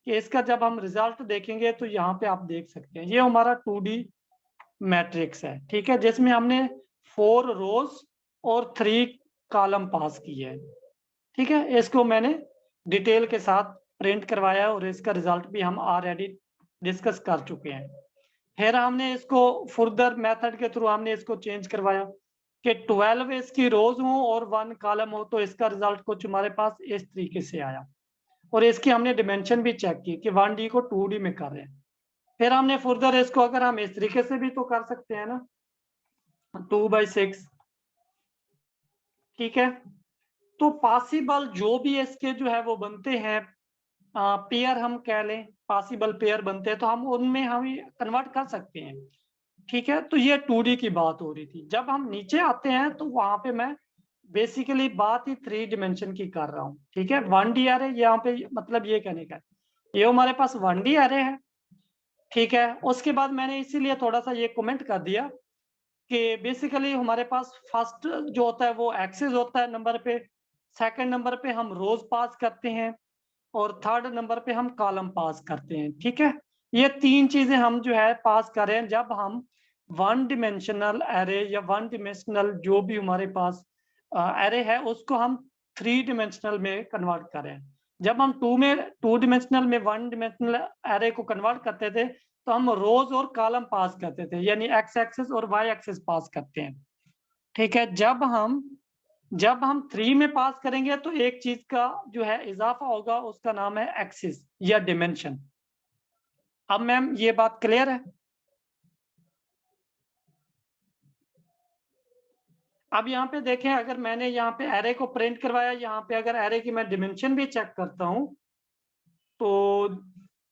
कि इसका जब हम रिजल्ट देखेंगे तो यहाँ पे आप देख सकते हैं ये हमारा 2D मैट्रिक्स है। ठीक है, जिसमें हमने 4 रोज और 3 कॉलम पास किए हैं। ठीक है, इसको मैंने डिटेल के साथ प्रिंट करवाया और इसका रिजल्ट भी हम ऑलरेडी डिस्कस कर चुके हैं। फिर हमने इसको फर्दर मेथड के थ्रू हमने इसको चेंज करवाया कि 12 इसकी रोज हो और 1 कॉलम हो, तो इसका रिजल्ट कुछ हमारे पास इस तरीके से आया। और इसकी हमने डिमेंशन भी चेक की कि 1D को 2D में कर रहे हैं। फिर हमने फर्दर इसको अगर हम इस तरीके से भी तो कर सकते हैं ना, 2/6। ठीक है, तो पॉसिबल जो भी इसके जो है वो बनते हैं पेयर हम कह लें, पॉसिबल पेयर बनते हैं तो हम उनमें हम कन्वर्ट कर सकते हैं। ठीक है, तो ये 2D की बात हो रही थी। जब हम नीचे आते हैं तो वहां पे मैं बेसिकली बात ही 3 डिमेंशन की कर रहा हूँ। ठीक है, 1D एरे यहाँ पे मतलब ये कहने का ये हमारे पास 1D एरे है। ठीक है, उसके बाद मैंने इसीलिए थोड़ा सा ये कमेंट कर दिया कि बेसिकली हमारे पास फर्स्ट जो होता है वो एक्सेस होता है नंबर पे, सेकंड नंबर पे हम रोज पास करते हैं और थर्ड नंबर पे हम कॉलम पास करते हैं। ठीक है, ये 3 चीजें हम जो है पास कर रहे हैं जब हम 1 डिमेंशनल एरे या 1 डिमेंशनल जो भी हमारे पास एरे है उसको हम 3 डिमेंशनल में कन्वर्ट कर रहे हैं। जब हम 2 डिमेंशनल में 1 डिमेंशनल एरे को कन्वर्ट करते थे तो हम रोज और कॉलम पास करते थे, यानी एक्स एक्सेस और वाई एक्सेस पास करते हैं। ठीक है, जब हम 3 में पास करेंगे तो एक चीज का जो है इजाफा होगा, उसका नाम है एक्सिस या डिमेंशन। अब मैम ये बात क्लियर है? अब यहाँ पे देखें, अगर मैंने यहाँ पे एरे को प्रिंट करवाया, यहाँ पे अगर एरे की मैं डिमेंशन भी चेक करता हूं तो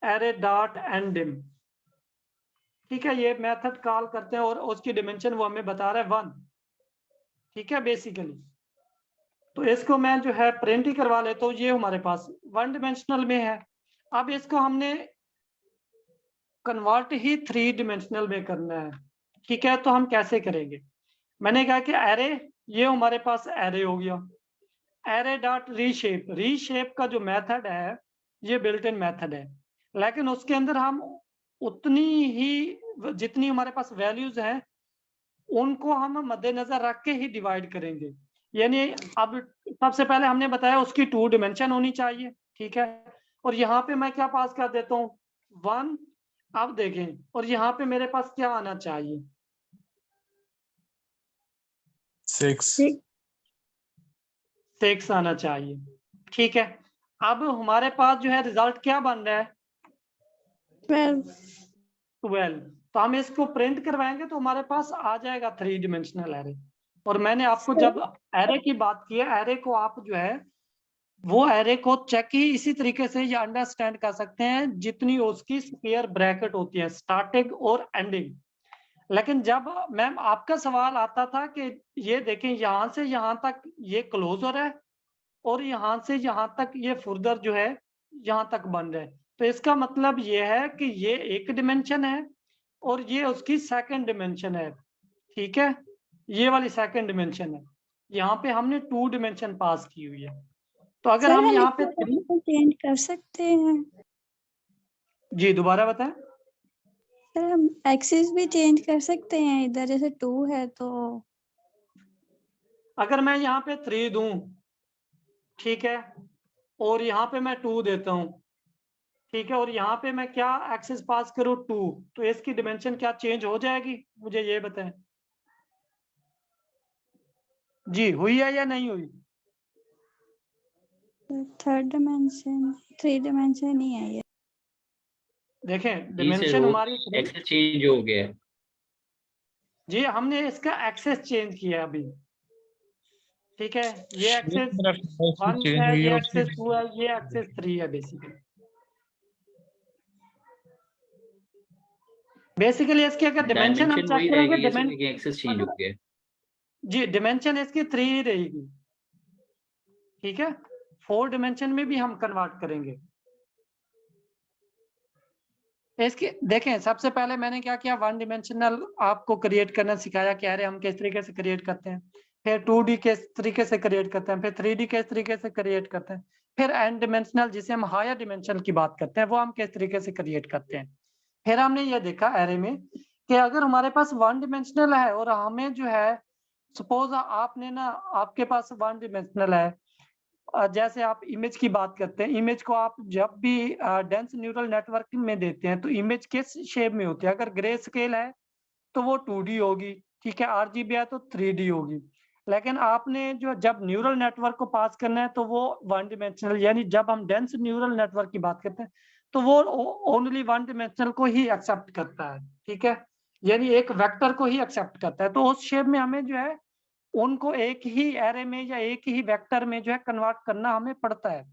एरे डॉट एंड डिम, ठीक है, ये मेथड कॉल करते हैं और उसकी डिमेंशन वो हमें बता रहा है 1। ठीक है, बेसिकली तो इसको मैं जो है प्रिंट ही करवा लेता हूँ। ये हमारे पास 1 डिमेंशनल में है। अब इसको हमने कन्वर्ट ही 3 डिमेंशनल में करना है। ठीक है, तो हम कैसे करेंगे? मैंने कहा कि एरे, ये हमारे पास एरे हो गया। एरे डॉट रीशेप, रीशेप का जो मेथड है ये बिल्ट इन मेथड है, लेकिन उसके अंदर हम उतनी ही जितनी हमारे पास वैल्यूज हैं उनको हम मद्देनजर रख के ही डिवाइड करेंगे। यानी अब सबसे पहले हमने बताया उसकी 2 डिमेंशन होनी चाहिए। ठीक है, और यहाँ पे मैं क्या पास कर देता हूँ 1। अब देखें, और यहाँ पे मेरे पास क्या आना चाहिए 6 आना चाहिए। ठीक है, अब हमारे पास जो है रिजल्ट क्या बन रहा है 12। तो हम इसको प्रिंट करवाएंगे तो हमारे पास आ जाएगा 3 डिमेंशनल एरे। और मैंने आपको जब एरे की बात की है, एरे को आप जो है वो एरे को चेक ही इसी तरीके से या अंडरस्टैंड कर सकते हैं जितनी उसकी स्क्वायर ब्रैकेट होती है, स्टार्टिंग और एंडिंग। लेकिन जब मैम आपका सवाल आता था कि ये देखें यहाँ से यहाँ तक ये क्लोज हो रहा है और यहाँ से यहाँ तक ये फर्दर जो है यहाँ तक बन रहा है, तो इसका मतलब ये है कि ये एक डिमेंशन है और ये उसकी सेकंड डिमेंशन है। ठीक है, ये वाली सेकंड डिमेंशन है। यहाँ पे हमने 2 डिमेंशन पास की हुई है। तो अगर हम यहाँ पे चेंज कर सकते हैं जी दोबारा बताएं। सर, हम एक्सिस भी चेंज कर सकते हैं इधर, जैसे 2 है तो अगर मैं यहाँ पे 3 दूं, ठीक है, और यहाँ पे मैं 2 देता हूँ, ठीक है, और यहाँ पे मैं क्या एक्सेस पास करूँ 2, तो इसकी डिमेंशन क्या चेंज हो जाएगी, मुझे ये बताएं। जी हुई है या नहीं हुई? थर्ड डिमेंशन 3 डिमेंशन नहीं है ये। देखें जी सर, डिमेंशन वो हमारी एक्सेस चेंज हो गया है। जी हमने इसका एक्सेस चेंज किया अभी, ठीक है, ये एक्सेस 1 चेंज है, हुई ये है एक्सेस उसकी 2 है, ये एक्सेस 3 है। बेसिकली इसके अगर डिमेंशन हम डायमेंशन चेक वही करेंगे, रहेगी जैसे लेकिन एक्सेस चेंज हो गया है। जी डिमेंशन इसकी 3 ही रहेगी, ठीक है, 4 डिमेंशन में भी हम कन्वर्ट करेंगे। इसके देखें सबसे पहले मैंने क्या किया, 1 डिमेंशनल आपको क्रिएट करना सिखाया कि अरे हम किस तरीके से क्रिएट करते हैं, फिर 2D किस तरीके से क्रिएट करते हैं, फिर 3D किस तरीके से क्रिएट करते हैं, फिर n डिमेंशनल जिसे हम हायर डिमेंशन की बात करते हैं वो हम किस तरीके से क्रिएट करते हैं। फिर हमने ये देखा एरे में कि अगर हमारे पास 1 डिमेंशनल है और हमें जो है सपोज आपने ना आपके पास 1 डिमेंशनल है, जैसे आप इमेज की बात करते हैं, इमेज को आप जब भी डेंस न्यूरल नेटवर्क में देते हैं तो इमेज किस शेप में होती है, अगर ग्रे स्केल है तो वो 2D होगी, ठीक है, RGB है तो 3D होगी। लेकिन आपने जो जब न्यूरल नेटवर्क को पास करना है तो वो 1 डिमेंशनल, यानी जब हम डेंस न्यूरल नेटवर्क की बात करते हैं तो वो ओनली 1 डिमेंशनल को ही एक्सेप्ट करता है, ठीक है, यानी एक वेक्टर को ही एक्सेप्ट करता है। तो उस शेप में हमें जो है उनको एक ही एरे में या एक ही वेक्टर में जो है कन्वर्ट करना हमें पड़ता है,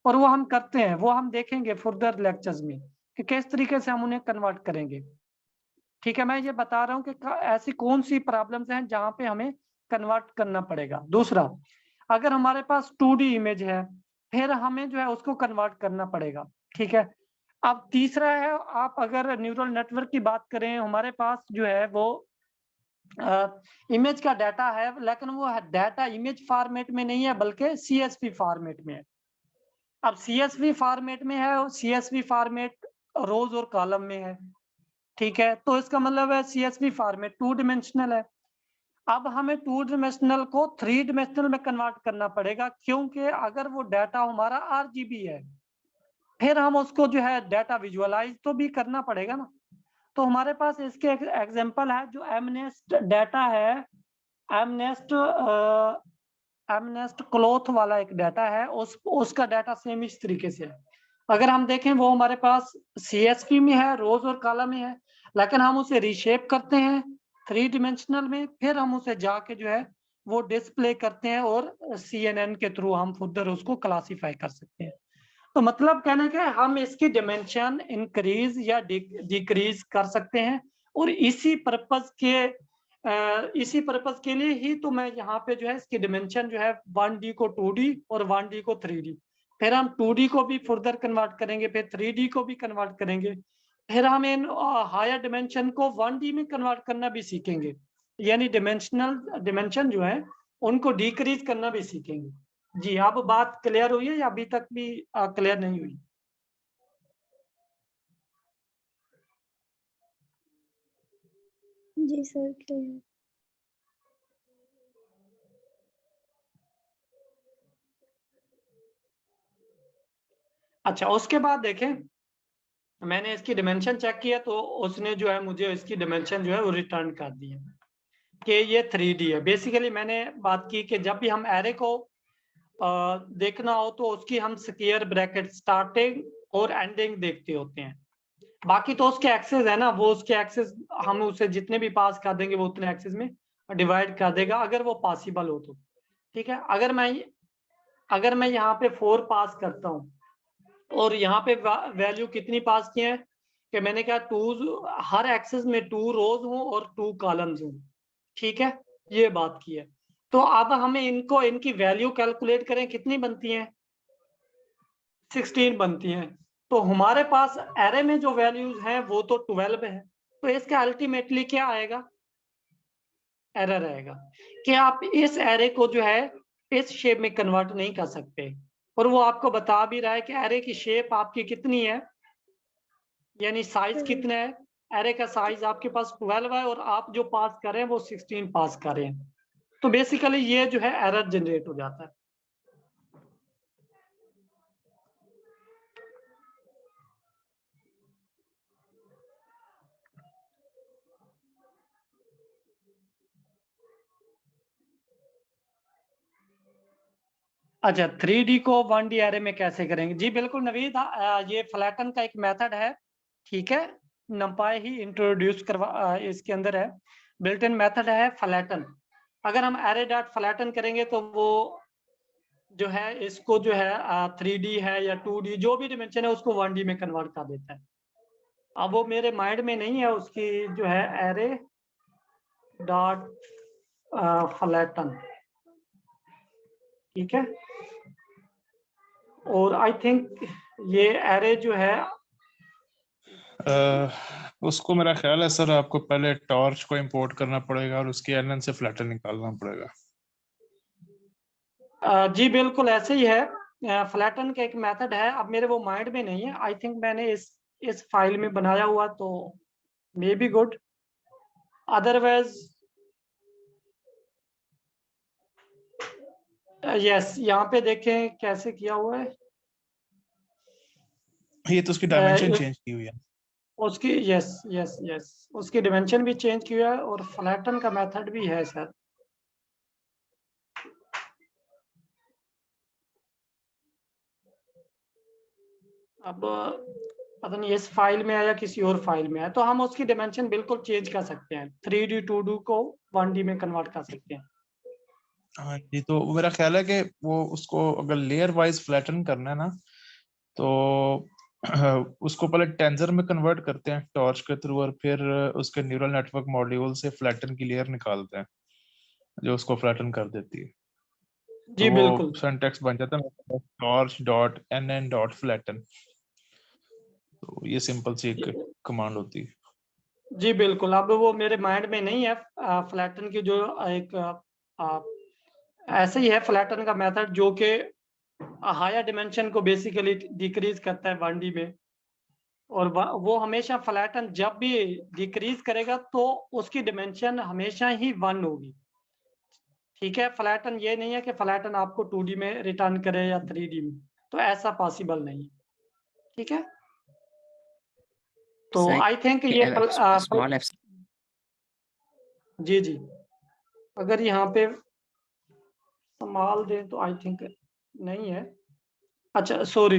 और वो हम करते हैं, वो हम देखेंगे फर्दर लेक्चर्स में कि किस तरीके से हम उन्हें कन्वर्ट करेंगे। ठीक है, मैं ये बता रहा हूँ कि ऐसी कौन सी प्रॉब्लम्स हैं जहां पे हमें कन्वर्ट करना पड़ेगा। दूसरा, अगर हमारे पास 2D इमेज है फिर हमें जो है उसको कन्वर्ट करना पड़ेगा, ठीक है। अब तीसरा है, आप अगर न्यूरल नेटवर्क की बात करें, हमारे पास जो है वो इमेज का डाटा है, लेकिन वो डाटा इमेज फॉर्मेट में नहीं है बल्कि CSV फॉर्मेट में है। अब CSV फॉर्मेट में है और CSV फॉर्मेट रोज और कॉलम में है, ठीक है, तो इसका मतलब है CSV फॉर्मेट 2 डिमेंशनल है। अब हमें 2 डिमेंशनल को 3 डिमेंशनल में कन्वर्ट करना पड़ेगा, क्योंकि अगर वो डाटा हमारा RGB है फिर हम उसको जो है डाटा विजुअलाइज तो भी करना पड़ेगा ना। तो हमारे पास इसके एग्जांपल है जो एमनेस्ट डाटा है, एमनेस्ट क्लॉथ वाला एक डाटा है, उसका डाटा सेम इस तरीके से है। अगर हम देखें वो हमारे पास CSV में है, रोज और कॉलम में है, लेकिन हम उसे रीशेप करते हैं 3 डिमेंशनल में, फिर हम उसे जाके जो है वो डिस्प्ले करते हैं और CNN के थ्रू हम फर्दर उसको क्लासीफाई कर सकते हैं। तो मतलब कहने का हम इसकी डिमेंशन इंक्रीज या डिक्रीज कर सकते हैं, और इसी पर्पस के लिए ही तो मैं यहाँ पे जो है इसकी डिमेंशन जो है 1D को 2D और 1D को 3D, फिर हम 2D को भी फर्दर कन्वर्ट करेंगे, फिर 3D को भी कन्वर्ट करेंगे, फिर हम इन हायर डिमेंशन को 1D में कन्वर्ट करना भी सीखेंगे, यानी डिमेंशन जो है उनको डिक्रीज करना भी सीखेंगे। जी अब बात क्लियर हुई है या अभी तक भी क्लियर नहीं हुई? जी सर क्लियर। अच्छा, उसके बाद देखें मैंने इसकी डिमेंशन चेक किया तो उसने जो है मुझे इसकी डिमेंशन जो है वो रिटर्न कर दी है कि ये 3D है। बेसिकली मैंने बात की कि जब भी हम एरे को देखना हो तो उसकी हम स्क्वायर ब्रैकेट स्टार्टिंग और एंडिंग देखते होते हैं, बाकी तो उसके एक्सेस है ना, वो उसके एक्सेस हम उसे जितने भी पास कर देंगे वो उतने एक्सेस में डिवाइड कर देगा अगर वो पॉसिबल हो तो, ठीक है। अगर मैं यहाँ पे 4 पास करता हूँ और यहाँ पे वैल्यू कितनी पास की है कि मैंने कहा 2 हर एक्सेस में 2 रोज हो और 2 कॉलम्स हो, ठीक है, ये बात की है। तो अब हमें इनकी वैल्यू कैलकुलेट करें, कितनी बनती है, 16 बनती है। तो हमारे पास एरे में जो वैल्यूज हैं वो तो 12 है, तो इसका अल्टीमेटली क्या आएगा, एरर आएगा कि आप इस एरे को जो है इस शेप में कन्वर्ट नहीं कर सकते, और वो आपको बता भी रहा है कि एरे की शेप आपकी कितनी है, यानी साइज कितना है, एरे का साइज आपके पास 12 है और आप जो पास कर रहे हैं वो 16 पास कर रहे हैं। तो बेसिकली ये जो है एरर जनरेट हो जाता है। अच्छा 3D को 1D एरे में कैसे करेंगे? जी बिल्कुल नवीद, ये फ्लैटन का एक मेथड है, ठीक है, नंपाई ही इंट्रोड्यूस इसके अंदर है, बिल्ट इन मेथड है फ्लैटन। अगर हम एरे डॉट फ्लैटन करेंगे तो वो जो है इसको जो है 3D है या 2D जो भी डिमेंशन है उसको 1D में कन्वर्ट कर देता है। अब वो मेरे माइंड में नहीं है उसकी जो है एरे डॉट फ्लैटन, ठीक है। और आई थिंक ये एरे जो है उसको मेरा ख्याल है सर आपको पहले टॉर्च को इंपोर्ट करना पड़ेगा और उसके एनएन से फ्लैटन निकालना पड़ेगा। जी बिल्कुल ऐसे ही है, फ्लैटन का एक मेथड है, अब मेरे वो माइंड में नहीं है, आई थिंक मैंने इस फाइल में बनाया हुआ तो may be good, otherwise yes यहाँ पे देखें कैसे किया हुआ है, ये तो उसकी डायमेंशन चेंज की हुई है। उसकी यस यस यस उसकी डिमेंशन भी चेंज किया है और फ्लैटन का मेथड भी है सर। अब पता नहीं इस फाइल में है या किसी और फाइल में है, तो हम उसकी डिमेंशन बिल्कुल चेंज कर सकते हैं, 3D 2D को 1D में कन्वर्ट कर सकते हैं। हाँ जी, तो मेरा ख्याल है कि वो उसको अगर लेयर वाइज फ्लैटन करना है ना तो उसको पहले टेंसर में कन्वर्ट करते हैं टॉर्च के थ्रू और फिर उसके न्यूरल नेटवर्क मॉड्यूल से फ्लैटन की लेयर निकालते हैं जो उसको फ्लैटन कर देती है। जी तो बिल्कुल वो सिंटैक्स बन जाता है torch dot NN dot flatten, तो ये सिंपल सी एक कमांड होती है। जी बिल्कुल, अब वो मेरे माइंड में नहीं है, फ्लैटन की जो एक ऐसे ही है फ्लैटन का मेथड जो कि हायर डिमेंशन को बेसिकली डिक्रीज करता है 1D में, और वो हमेशा फ्लैटन जब भी डिक्रीज करेगा तो उसकी डिमेंशन हमेशा ही 1 होगी, ठीक है। फ्लैटन ये नहीं है कि फ्लैटन आपको 2D में रिटर्न करे या 3D में, तो ऐसा पॉसिबल नहीं, ठीक है। तो आई थिंक ये स्मॉल एफ जी जी अगर यहाँ पे संभाल दें तो आई थिंक नहीं है, अच्छा सॉरी,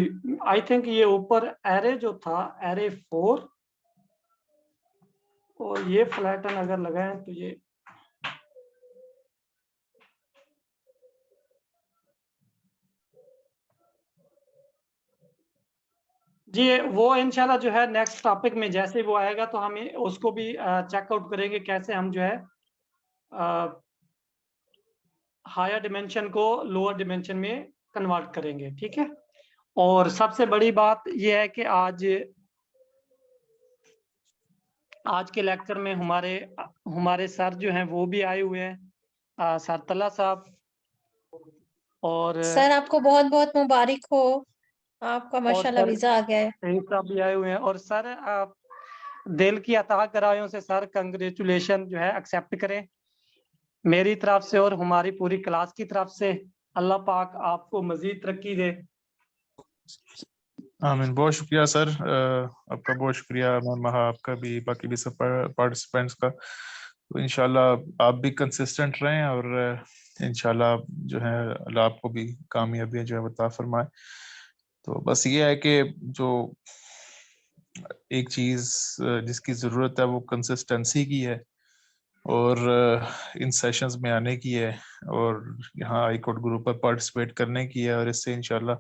आई थिंक ये ऊपर एरे जो था एरे 4 और ये फ्लैटन अगर लगाएं तो ये जी वो इंशाल्लाह जो है नेक्स्ट टॉपिक में जैसे वो आएगा तो हम उसको भी चेकआउट करेंगे कैसे हम जो है हायर डिमेंशन को लोअर डिमेंशन में कन्वर्ट करेंगे, ठीक है। और सबसे बड़ी बात यह है कि आज के लेक्चर में हमारे सर जो हैं वो भी आए हुए हैं, सर तला साहब, और सर आपको बहुत बहुत मुबारक हो, आपका माशाल्लाह सर वीजा आ गया है। शहीद साहब भी आए हुए हैं, और सर आप दिल की अता करायों से सर कंग्रेचुलेशन जो है एक्सेप्ट करें मेरी तरफ से और हमारी पूरी क्लास की तरफ से। अल्लाह पाक आपको मजीद तरक्की दे। आमीन, बहुत शुक्रिया सर, आपका बहुत शुक्रिया, मैम महा आपका भी, बाकी भी सब पार्टिसिपेंट्स का। तो इंशाल्लाह आप भी कंसिस्टेंट रहें और इंशाल्लाह जो है अल्लाह आपको भी कामयाबी जो है बता फरमाए। तो बस ये है कि जो एक चीज जिसकी जरूरत है वो कंसिस्टेंसी की है और इन सेशंस में आने की है और यहाँ हाई कोर्ट ग्रुप पर पार्टिसिपेट करने की है, और इससे इंशाल्लाह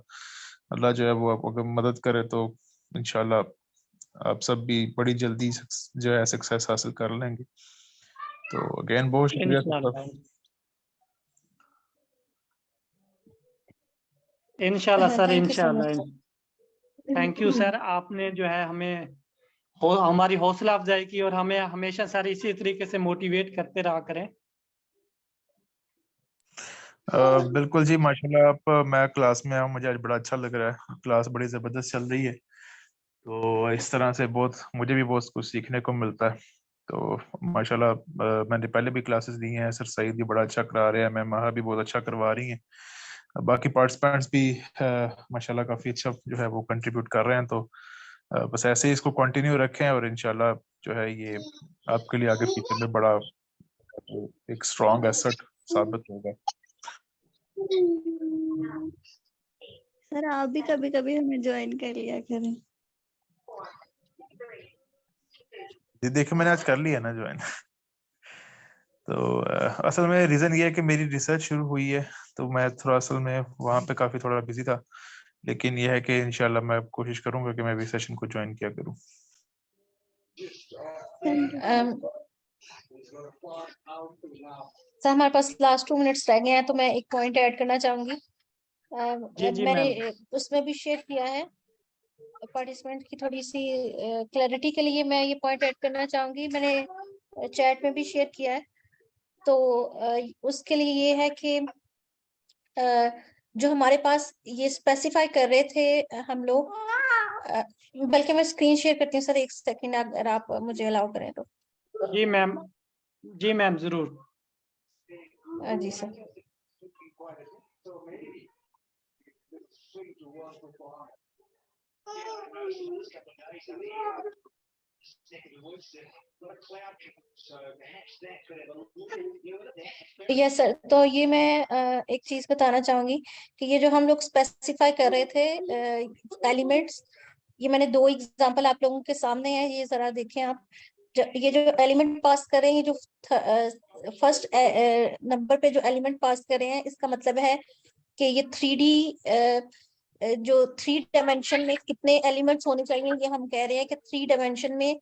अल्लाह जो है वो आपको अगर मदद करे तो इंशाल्लाह आप सब भी बड़ी जल्दी जो है सक्सेस हासिल कर लेंगे। तो अगेन बहुत शुक्रिया इंशाल्लाह इंशाल्लाह सर, थैंक यू सो इंशाल्लाह। मच। थैंक यू सर, आपने जो है हमें हमारी हौसला अफजाई की और हमें हमेशा सर इसी तरीके से मोटिवेट करते रहा करें। बिल्कुल जी, माशाल्लाह आप, मैं क्लास में आया, मुझे आज बड़ा अच्छा लग रहा है, क्लास बड़ी ज़बरदस्त चल रही है। तो इस तरह से मुझे भी बहुत कुछ सीखने को मिलता है। तो माशाल्लाह मैंने पहले भी क्लासेस दी हैं, सर सईद भी बड़ा अच्छा करा रहे हैं, मैम महा भी बहुत अच्छा करवा रही हैं, बाकी पार्टिसिपेंट्स भी माशाल्लाह काफ़ी अच्छा जो है वो कंट्रीब्यूट कर रहे हैं। तो बस ऐसे ही इसको कंटिन्यू रखें और इंशाल्लाह जो है ये आपके लिए आगे फ्यूचर में बड़ा एक स्ट्रॉन्ग एसेट साबित होगा। सर आप भी कभी कभी हमें ज्वाइन कर लिया करें। देखिए मैंने आज कर लिया ना ज्वाइन। तो असल में रीजन ये है कि मेरी रिसर्च शुरू हुई है, तो मैं थोड़ा असल में वहाँ पे काफी थोड़ा बिजी था, लेकिन यह है कि इंशाल्लाह मैं कोशिश करूंगा कि मैं भी सेशन को ज्वाइन किया करूं। सर हमारे पास लास्ट 2 मिनट्स रह गए हैं, तो मैं एक पॉइंट ऐड करना चाहूंगी। जी मैंने उसमें भी शेयर किया है पार्टिसिपेंट की थोड़ी सी क्लैरिटी के लिए मैं ये पॉइंट ऐड करना चाहूंगी। मैंने चैट में भी शेयर किया है, तो उसके लिए ये है कि जो हमारे पास ये स्पेसिफाई कर रहे थे हम लोग, बल्कि मैं स्क्रीन शेयर करती हूँ सर, 1 सेकंड अगर आप मुझे अलाउ करें तो। जी मैम जरूर। जी सर। यस सर, तो ये मैं एक चीज बताना चाहूंगी कि ये जो हम लोग स्पेसिफाई कर रहे थे एलिमेंट्स, ये मैंने 2 एग्जांपल आप लोगों के सामने है, ये जरा देखें आप। ये जो एलिमेंट पास कर रहे हैं, ये जो फर्स्ट नंबर पे जो एलिमेंट पास कर रहे हैं, इसका मतलब है कि ये 3D जो 3 डायमेंशन में कितने एलिमेंट्स होने चाहिए, ये हम कह रहे हैं कि 3 डायमेंशन में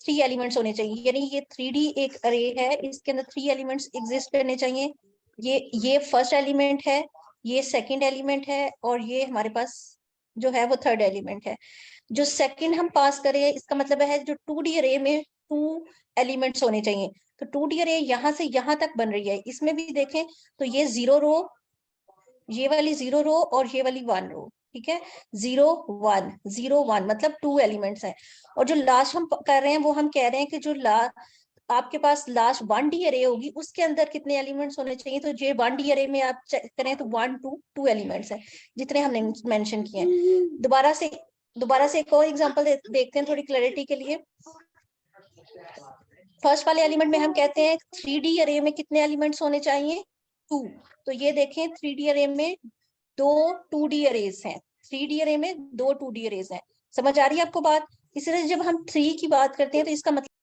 3 एलिमेंट्स होने चाहिए। यानी ये 3D एक अरे है, इसके अंदर 3 एलिमेंट्स एग्जिस्ट करने चाहिए। ये फर्स्ट एलिमेंट है, ये सेकंड एलिमेंट है, और ये हमारे पास जो है वो थर्ड एलिमेंट है। जो सेकंड हम पास करें, इसका मतलब है जो 2D अरे में 2 एलिमेंट्स होने चाहिए। तो 2D अरे यहाँ से यहाँ तक बन रही है। इसमें भी देखें तो ये 0 रो, ये वाली 0 रो और ये वाली 1 रो, ठीक है। 0 1 0 1 मतलब 2 एलिमेंट्स हैं। और जो लास्ट हम कर रहे हैं वो हम कह रहे हैं कि जो आपके पास लास्ट 1D अरे होगी, उसके अंदर कितने एलिमेंट्स होने चाहिए। तो ये 1D अरे में आप चेक करें तो 1 2 एलिमेंट्स हैं, जितने हमने मेंशन किए हैं। दोबारा से एक और एग्जांपल देखते हैं थोड़ी क्लैरिटी के लिए। फर्स्ट वाले एलिमेंट में हम कहते हैं 3D अरे में कितने एलिमेंट्स होने चाहिए, 2। तो ये देखें 3D अरे में 2 2D अरेज हैं, 3D अरे में 2 2D अरेज हैं। समझ आ रही है आपको बात? इसी तरह जब हम 3 की बात करते हैं तो इसका मतलब